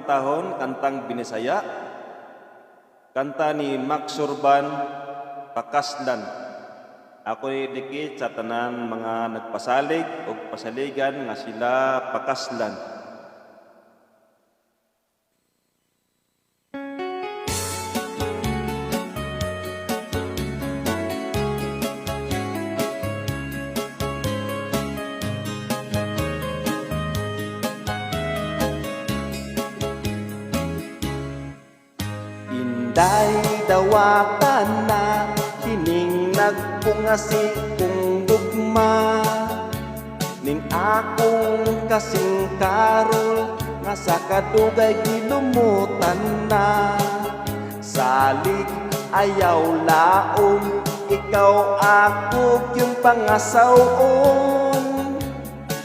kantahon, kantang Binisaya, kanta ni Max Urban, Pakaslan. Ako'y dikit sa tanan mga nagpasalig o pasaligan nga sila Pakaslan. Inday dawatan na kining nagpungasi kong dugma, ning akong kasing karol nga sa kadugay gilumutan na. Salig ayaw laom, ikaw ako yung pangasawon,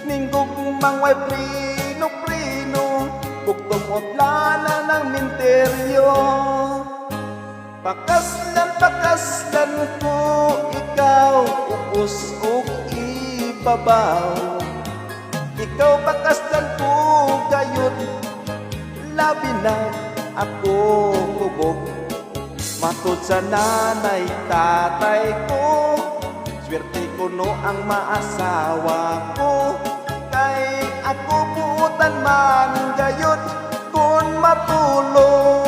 ning gugmang way prino-prino, bugtong lana ng minteryo. Pakaslan ko ikaw, upos o ibabaw. Ikaw pakaslan ko gayud, labi na ako kubog. Matud sa nanay tatay ko, swerte ko no ang maasawa ko. Kay ako buutan man gayud kun matulog.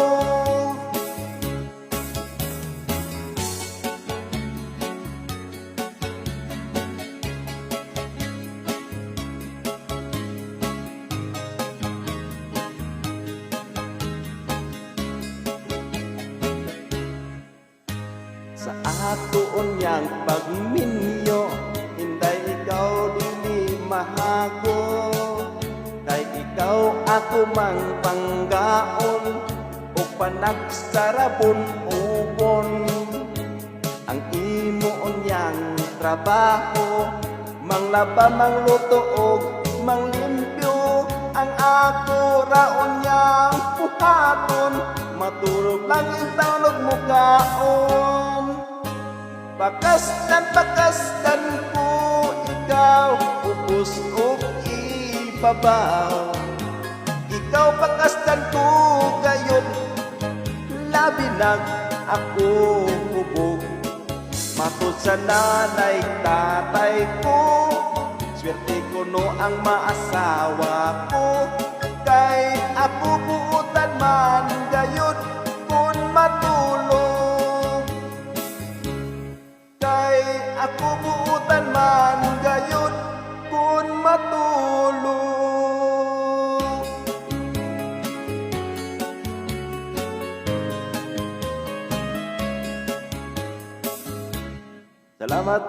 Sa atoon yang pagminyo, hinday ikaw dili mahago. Kay ikaw ako mang panggaon, o panagsarabon ubon. Ang imoon yang trabaho, manglaba, mangluto og manglimpyo. Ang ako raon yang puhaton, matulog lang intawnog mo kaon. Pakaslan ko ikaw, upos o ibabaw. Ikaw pakaslan ko gayon, labi lang ako kubog. Matud sa nanay tatay ko, swerte ko no ang maasawa ko. Kay ako buutan man gayon kun matulog. Kay ako buutan man gayon kun matulog. Salamat.